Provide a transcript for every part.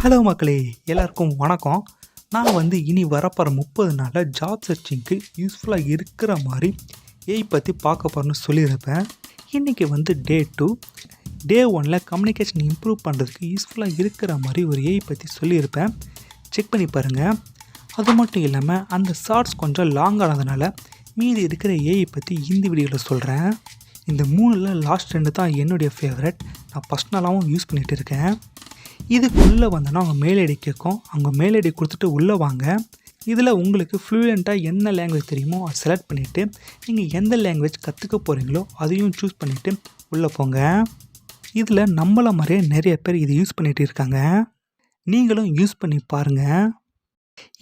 Hello மக்களே, எல்லாருக்கும் வணக்கம். நான் இனி வரப்போகிற 30 நாளில் ஜாப் சர்ச்சிங்க்கு யூஸ்ஃபுல்லாக இருக்கிற மாதிரி ஏஐ பற்றி பார்க்க போகிறோன்னு சொல்லியிருப்பேன். இன்றைக்கி டே 2. டே 1ல் கம்யூனிகேஷன் இம்ப்ரூவ் பண்ணுறதுக்கு யூஸ்ஃபுல்லாக இருக்கிற மாதிரி ஒரு ஏஐ பற்றி சொல்லியிருப்பேன். செக் பண்ணி பாருங்கள். அது மட்டும் இல்லாமல் அந்த ஷார்ட்ஸ் கொஞ்சம் லாங் ஆனதுனால மீதி இருக்கிற ஏஐ பற்றி இந்த வீடியோவில் சொல்கிறேன். இந்த 3ல் லாஸ்ட் 2 தான் என்னுடைய ஃபேவரட். நான் பர்சனலாகவும் யூஸ் பண்ணிகிட்டு இருக்கேன். இதுக்குள்ளே வந்தோன்னா அவங்க மெயில் ஐடி கேட்கும். அவங்க மெயில் ஐடி கொடுத்துட்டு உள்ளே வாங்க. இதில் உங்களுக்கு ஃப்ளூயண்ட்டாக என்ன லாங்குவேஜ் தெரியுமோ அதை செலக்ட் பண்ணிவிட்டு நீங்கள் எந்த லாங்குவேஜ் கற்றுக்க போகிறீங்களோ அதையும் சூஸ் பண்ணிவிட்டு உள்ளே போங்க. இதில் நம்மள மாதிரியே நிறைய பேர் இதை யூஸ் பண்ணிகிட்டு இருக்காங்க. நீங்களும் யூஸ் பண்ணி பாருங்கள்.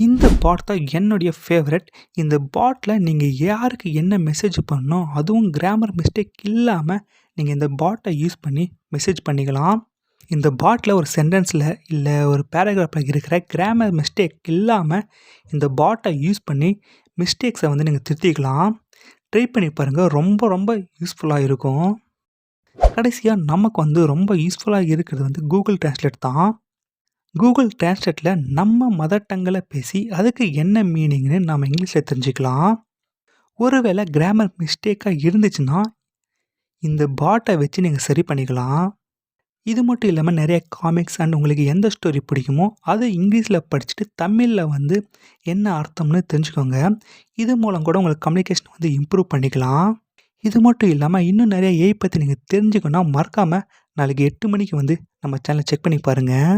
இந்த பாட் தான் என்னுடைய ஃபேவரட். இந்த பாட்டில் நீங்கள் யாருக்கு என்ன மெசேஜ் பண்ணணும், அதுவும் கிராமர் மிஸ்டேக் இல்லாமல் நீங்கள் இந்த பாட்டை யூஸ் பண்ணி மெசேஜ் பண்ணிக்கலாம். இந்த பாட்டில் ஒரு சென்டென்ஸில் இல்லை ஒரு பேராகிராஃபில் இருக்கிற கிராமர் மிஸ்டேக் இல்லாமல் இந்த பாட்டை யூஸ் பண்ணி மிஸ்டேக்ஸை நீங்கள் திருத்திக்கலாம். ட்ரை பண்ணி பாருங்கள். ரொம்ப ரொம்ப யூஸ்ஃபுல்லாக இருக்கும். கடைசியாக நமக்கு ரொம்ப யூஸ்ஃபுல்லாக இருக்கிறது கூகுள் டிரான்ஸ்லேட் தான். கூகுள் டிரான்ஸ்லேட்டில் நம்ம மதர் டங்கில் பேசி அதுக்கு என்ன மீனிங்னு நம்ம இங்கிலீஷில் தெரிஞ்சுக்கலாம். ஒருவேளை கிராமர் மிஸ்டேக்காக இருந்துச்சுன்னா இந்த பாட்டை வச்சு நீங்கள் சரி பண்ணிக்கலாம். இது மட்டும் இல்லாமல் நிறைய காமிக்ஸ் அண்ட் உங்களுக்கு எந்த ஸ்டோரி பிடிக்குமோ அதை இங்கிலீஷில் படிச்சுட்டு தமிழில் என்ன அர்த்தம்னு தெரிஞ்சுக்கோங்க. இது மூலம் கூட உங்களுக்கு கம்யூனிகேஷன் இம்ப்ரூவ் பண்ணிக்கலாம். இது மட்டும் இல்லாமல் இன்னும் நிறைய ஏஐ பற்றி நீங்கள் தெரிஞ்சுக்கணுன்னா மறக்காமல் நாளைக்கு 8 மணிக்கு நம்ம சேனலை செக் பண்ணி பாருங்கள்.